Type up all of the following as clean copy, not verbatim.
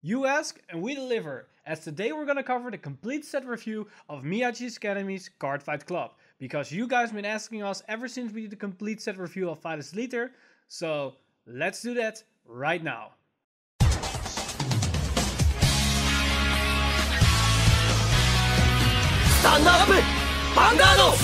You ask and we deliver, as today we're gonna cover the complete set review of Miyaji's Academy's Cardfight Club, because you guys been asking us ever since we did the complete set review of Fighters Liter, so let's do that right now. Stand up! Vanguard!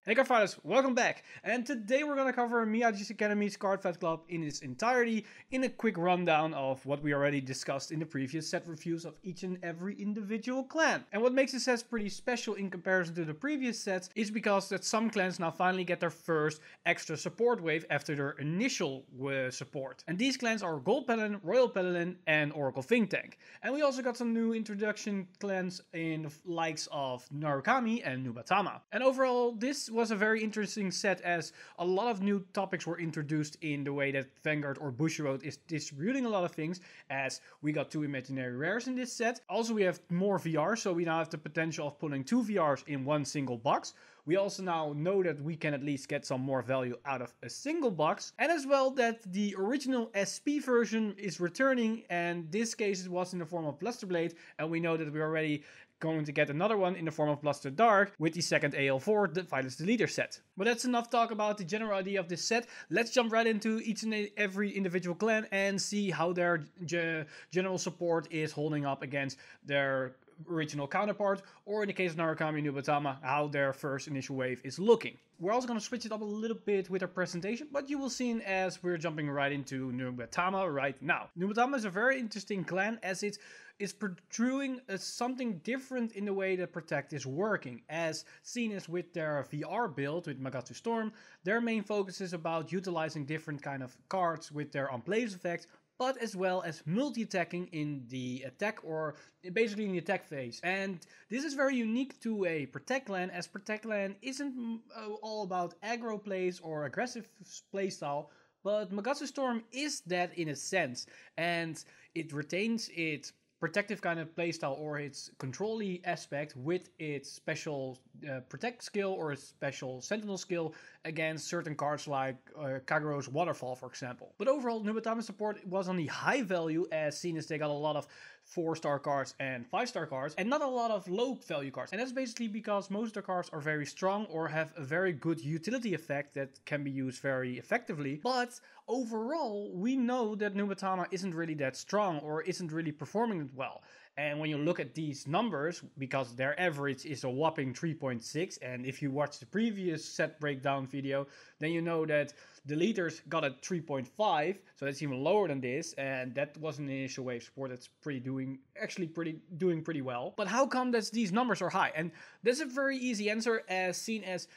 Hey Cardfighters, welcome back, and today we're gonna cover Miyaji's Academy's Cardfight Club in its entirety in a quick rundown of what we already discussed in the previous set reviews of each and every individual clan. And what makes this set pretty special in comparison to the previous sets is because that some clans now finally get their first extra support wave after their initial support. And these clans are Gold Paladin, Royal Paladin and Oracle Think Tank. And we also got some new introduction clans in the likes of Narukami and Nubatama. And overall, this was a very interesting set as a lot of new topics were introduced in the way that Vanguard or Bushiroad is distributing a lot of things, as we got 2 imaginary rares in this set. Also we have more VR, so we now have the potential of pulling 2 VRs in one single box. We also now know that we can at least get some more value out of a single box. And as well that the original SP version is returning, and this case it was in the form of Blusterblade, and we know that we're already going to get another one in the form of Bluster Dark with the second AL4, the Fighters Leader set. But that's enough talk about the general idea of this set. Let's jump right into each and every individual clan and see how their general support is holding up against their original counterpart, or in the case of Narukami and Nubatama, how their first initial wave is looking. We're also going to switch it up a little bit with our presentation, but you will see it as we're jumping right into Nubatama right now. Nubatama is a very interesting clan as it is portraying something different in the way that Protect is working. As seen as with their VR build with Magatsu Storm, their main focus is about utilizing different kind of cards with their on-plays effect, but as well as multi-attacking in the attack, or basically in the attack phase. And this is very unique to a Protect clan, as Protect clan isn't all about aggro plays or aggressive playstyle, but Magatsu Storm is that in a sense, and it retains its protective kind of playstyle or its control-y aspect with its special protect skill or its special sentinel skill against certain cards like Kagero's Waterfall, for example. But overall, Nubatama support was on the high value, as seen as they got a lot of 4-star cards and 5-star cards, and not a lot of low value cards. And that's basically because most of the cards are very strong or have a very good utility effect that can be used very effectively. But overall, we know that Nubatama isn't really that strong or isn't really performing well. And when you look at these numbers, because their average is a whopping 3.6, and if you watch the previous set breakdown video, then you know that the leaders got a 3.5, so that's even lower than this, and that was an initial wave support that's doing pretty well. But how come that these numbers are high? And there's a very easy answer, as seen as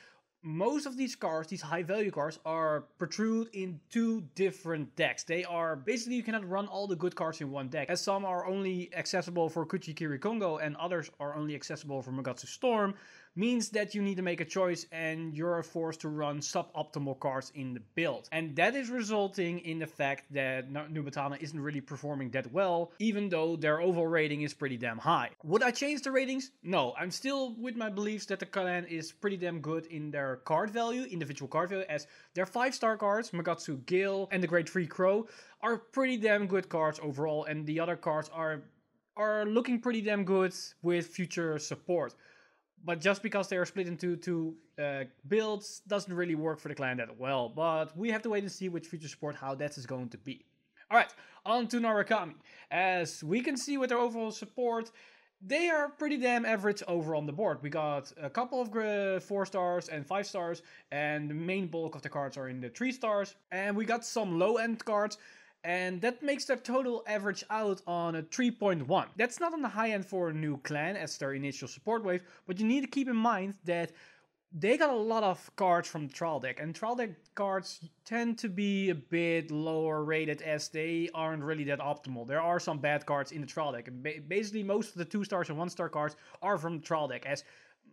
most of these cards, these high value cards, are protrude in 2 different decks. They are basically, you cannot run all the good cards in one deck, as some are only accessible for Kuchikiri Kongo and others are only accessible for Magatsu Storm. Means that you need to make a choice and you're forced to run suboptimal cards in the build. And that is resulting in the fact that Nubatama isn't really performing that well, even though their overall rating is pretty damn high. Would I change the ratings? No, I'm still with my beliefs that the clan is pretty damn good in their card value, individual card value, as their 5-star cards, Magatsu Gale and the Great Free Crow, are pretty damn good cards overall, and the other cards are looking pretty damn good with future support. But just because they are split into 2 builds doesn't really work for the clan that well. But we have to wait and see with future support how that is going to be. Alright, on to Narukami. As we can see with their overall support, they are pretty damn average over on the board. We got a couple of 4-stars and 5-stars, and the main bulk of the cards are in the 3-stars. And we got some low-end cards, and that makes their total average out on a 3.1. That's not on the high end for a new clan as their initial support wave, but you need to keep in mind that they got a lot of cards from the trial deck, and trial deck cards tend to be a bit lower rated as they aren't really that optimal. There are some bad cards in the trial deck, and basically most of the 2-stars and 1-star cards are from the trial deck, as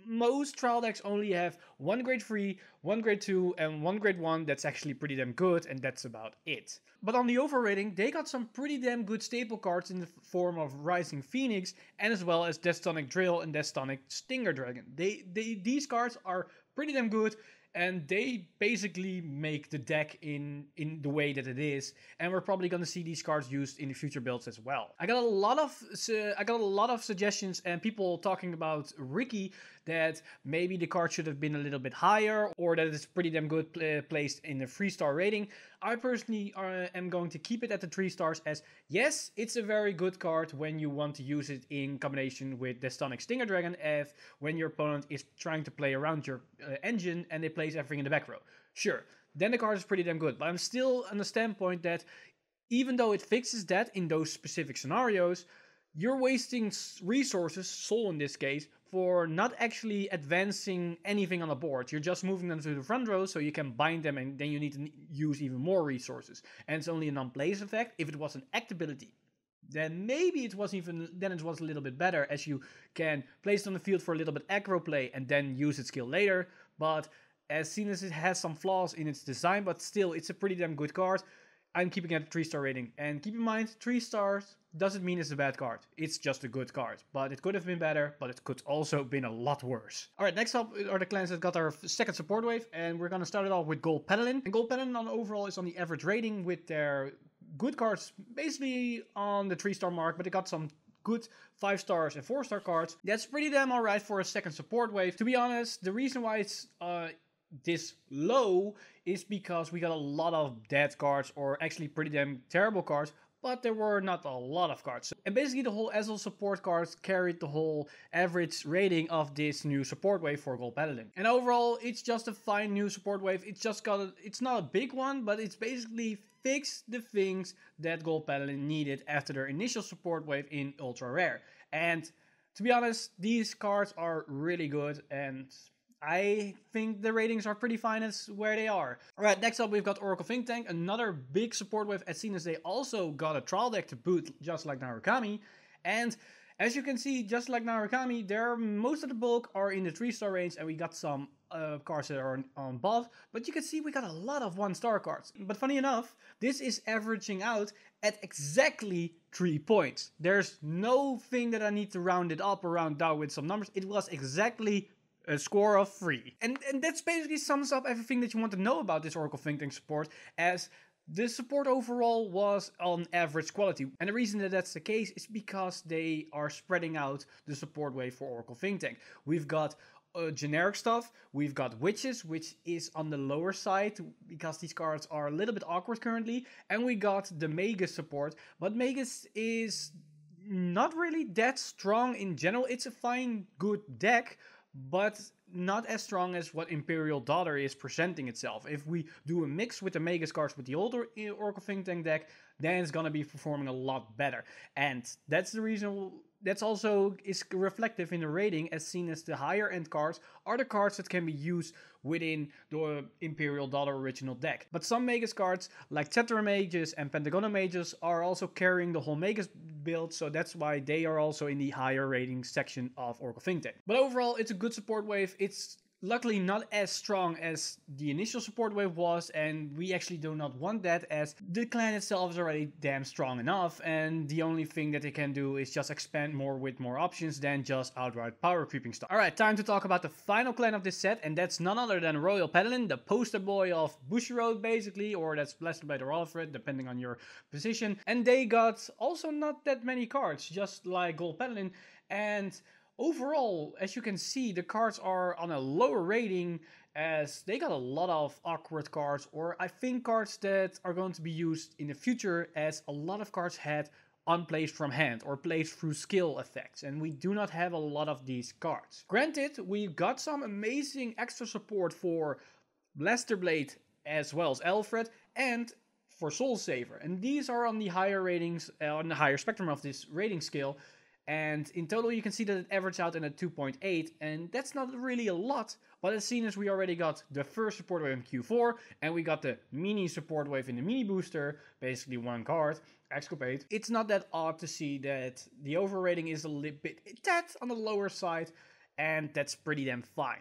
most trial decks only have 1 grade 3, 1 grade 2, and 1 grade 1 that's actually pretty damn good, and that's about it. But on the overrating, they got some pretty damn good staple cards in the form of Rising Phoenix, and as well as Destonic Drill and Destonic Stinger Dragon. These cards are pretty damn good, and they basically make the deck in the way that it is, and we're probably going to see these cards used in the future builds as well. I got a lot of suggestions and people talking about Ricky, that maybe the card should have been a little bit higher, or that it's pretty damn good placed in the 3-star rating. I personally am going to keep it at the 3 stars, as yes, it's a very good card when you want to use it in combination with the Stonic Stinger Dragon, if when your opponent is trying to play around your engine and they place everything in the back row. Sure, then the card is pretty damn good, but I'm still on the standpoint that even though it fixes that in those specific scenarios, you're wasting resources, soul in this case, for not actually advancing anything on the board. You're just moving them to the front row so you can bind them, and then you need to use even more resources. And it's only a non-place effect. If it was an act ability, then maybe it was a little bit better, as you can place it on the field for a little bit aggro play and then use its skill later. But as soon as it has some flaws in its design, but still it's a pretty damn good card, I'm keeping it a 3-star rating. And keep in mind, 3 stars doesn't mean it's a bad card. It's just a good card. But it could have been better, but it could also have been a lot worse. Alright, next up are the clans that got our second support wave, and we're going to start it off with Gold Paladin. And Gold Paladin on overall is on the average rating, with their good cards basically on the 3-star mark, but they got some good 5 stars and 4-star cards. That's pretty damn alright for a second support wave. To be honest, the reason why it's this low is because we got a lot of dead cards, or actually pretty damn terrible cards, but there were not a lot of cards. And basically the whole Ezel support cards carried the whole average rating of this new support wave for Gold Paladin. And overall, it's just a fine new support wave. It's not a big one, but it's basically fixed the things that Gold Paladin needed after their initial support wave in Ultra Rare. And to be honest, these cards are really good, and I think the ratings are pretty fine as where they are. Alright, next up we've got Oracle Think Tank, another big support wave, as seen as they also got a trial deck to boot, just like Narukami. And as you can see, just like Narukami, most of the bulk are in the 3-star range, and we got some cards that are on above, but you can see we got a lot of 1-star cards. But funny enough, this is averaging out at exactly 3 points. There's no thing that I need to round it up or round down with some numbers. It was exactly a score of 3. And that's basically sums up everything that you want to know about this Oracle Think Tank support, as the support overall was on average quality. And the reason that that's the case is because they are spreading out the support wave for Oracle Think Tank. We've got generic stuff, we've got Witches, which is on the lower side because these cards are a little bit awkward currently, and we got the Magus support, but Magus is not really that strong in general. It's a fine, good deck, but not as strong as what Imperial Daughter is presenting itself. If we do a mix with the Magus cards with the older Oracle Think Tank deck, then it's gonna be performing a lot better. And that's the reason, that's also is reflective in the rating, as seen as the higher end cards are the cards that can be used within the Imperial Daughter original deck. But some Magus cards, like Tetra Mages and Pentagonal Mages, are also carrying the whole Magus build, so that's why they are also in the higher rating section of Oracle Think Tank. But overall, it's a good support wave. It's luckily not as strong as the initial support wave was, and we actually do not want that, as the clan itself is already damn strong enough, and the only thing that they can do is just expand more with more options than just outright power creeping stuff. Alright, time to talk about the final clan of this set, and that's none other than Royal Paladin, the poster boy of Bushiroad basically, or that's Blessed by the Rolfred, depending on your position. And they got also not that many cards, just like Gold Paladin, and overall, as you can see, the cards are on a lower rating, as they got a lot of awkward cards, or I think cards that are going to be used in the future, as a lot of cards had unplaced from hand or placed through skill effects, and we do not have a lot of these cards. Granted, we got some amazing extra support for Blaster Blade as well as Alfred, and for Soul Saver, and these are on the higher ratings, on the higher spectrum of this rating scale. And in total, you can see that it averaged out in a 2.8, and that's not really a lot, but as seen as we already got the first support wave in Q4, and we got the mini support wave in the mini booster, basically one card, Excopate, it's not that odd to see that the overrating is a little bit on the lower side, and that's pretty damn fine.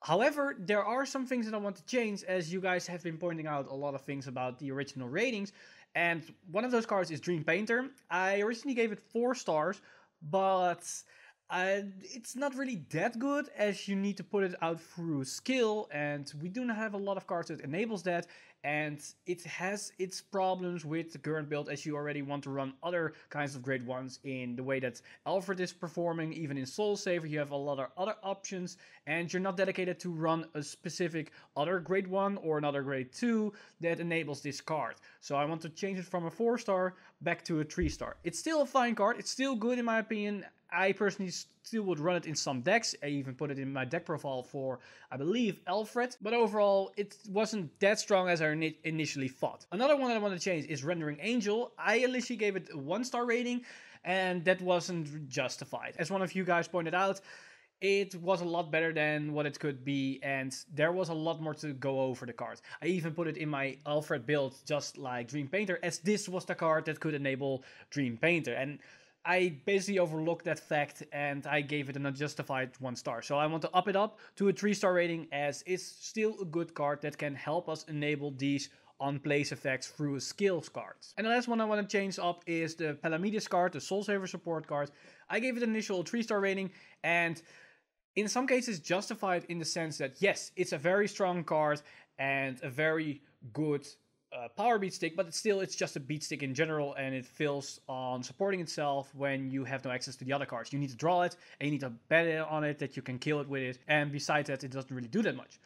However, there are some things that I want to change, as you guys have been pointing out a lot of things about the original ratings, and one of those cards is Dream Painter. I originally gave it 4 stars, but It's not really that good, as you need to put it out through skill, and we do not have a lot of cards that enables that, and it has its problems with the current build, as you already want to run other kinds of grade 1s in the way that Alfred is performing. Even in Soul Saver you have a lot of other options, and you're not dedicated to run a specific other grade 1 or another grade 2 that enables this card. So I want to change it from a 4-star back to a 3-star. It's still a fine card, it's still good in my opinion. I personally still would run it in some decks. I even put it in my deck profile for, I believe, Alfred. But overall, it wasn't that strong as I initially thought. Another one that I want to change is Rendering Angel. I initially gave it a 1-star rating, and that wasn't justified. As one of you guys pointed out, it was a lot better than what it could be, and there was a lot more to go over the card. I even put it in my Alfred build, just like Dream Painter, as this was the card that could enable Dream Painter. And I basically overlooked that fact, and I gave it an unjustified 1-star. So I want to up it up to a 3-star rating, as it's still a good card that can help us enable these on-place effects through a skills cards. And the last one I want to change up is the Paladin card, the Soul Saver support card. I gave it an initial 3-star rating, and in some cases justified in the sense that yes, it's a very strong card and a very good power beat stick, but it's just a beat stick in general, and it fails on supporting itself when you have no access to the other cards. You need to draw it, and you need to bet on it that you can kill it with it, and besides that, it doesn't really do that much.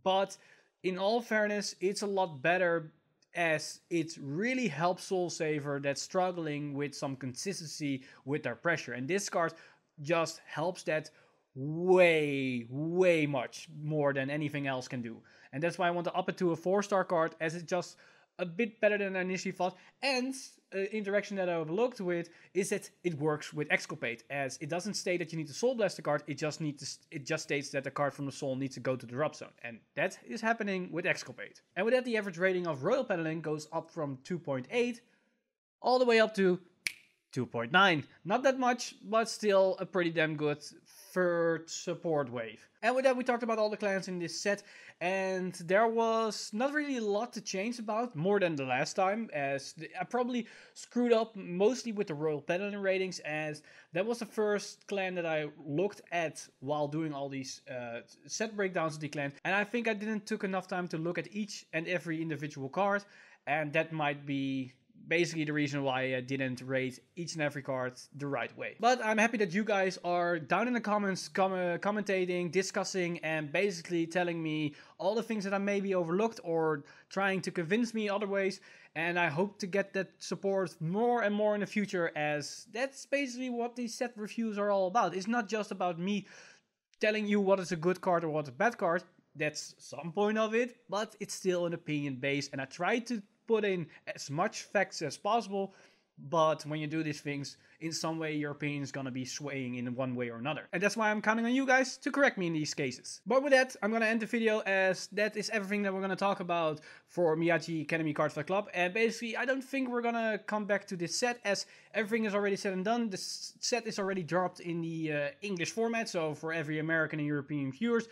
But in all fairness, it's a lot better, as it really helps Soul Saver that's struggling with some consistency with their pressure, and this card just helps that way much more than anything else can do. And that's why I want to up it to a 4-star card, as it's just a bit better than I initially thought. And interaction that I overlooked with is that it works with Exculpate, as it doesn't state that you need to Soul Blast the card, it just states that the card from the soul needs to go to the drop zone, and that is happening with Exculpate. And with that, the average rating of Royal Paladin goes up from 2.8 all the way up to 2.9. Not that much, but still a pretty damn good third support wave. And with that, we talked about all the clans in this set, and there was not really a lot to change about, more than the last time, as I probably screwed up mostly with the Royal Paladin ratings, as that was the first clan that I looked at while doing all these set breakdowns of the clan, and I think I didn't took enough time to look at each and every individual card, and that might be basically the reason why I didn't rate each and every card the right way. But I'm happy that you guys are down in the comments commentating, discussing, and basically telling me all the things that I maybe overlooked or trying to convince me other ways. And I hope to get that support more and more in the future, as that's basically what these set reviews are all about. It's not just about me telling you what is a good card or what's a bad card. That's some point of it, but it's still an opinion base, and I try to put in as much facts as possible, but when you do these things, in some way your opinion is gonna be swaying in one way or another. And that's why I'm counting on you guys to correct me in these cases. But with that, I'm gonna end the video, as that is everything that we're gonna talk about for Miyaji Academy Cardfight Club. And basically, I don't think we're gonna come back to this set, as everything is already said and done. The set is already dropped in the English format, so for every American and European viewers,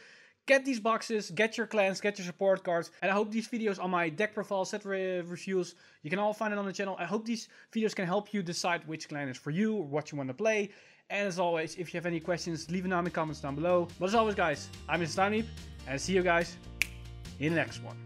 get these boxes, get your clans, get your support cards, and I hope these videos on my deck profile, set reviews, you can all find it on the channel. I hope these videos can help you decide which clan is for you, or what you want to play. And as always, if you have any questions, leave them down in the comments down below. But as always guys, I'm Mr. Timeneep, and I see you guys in the next one.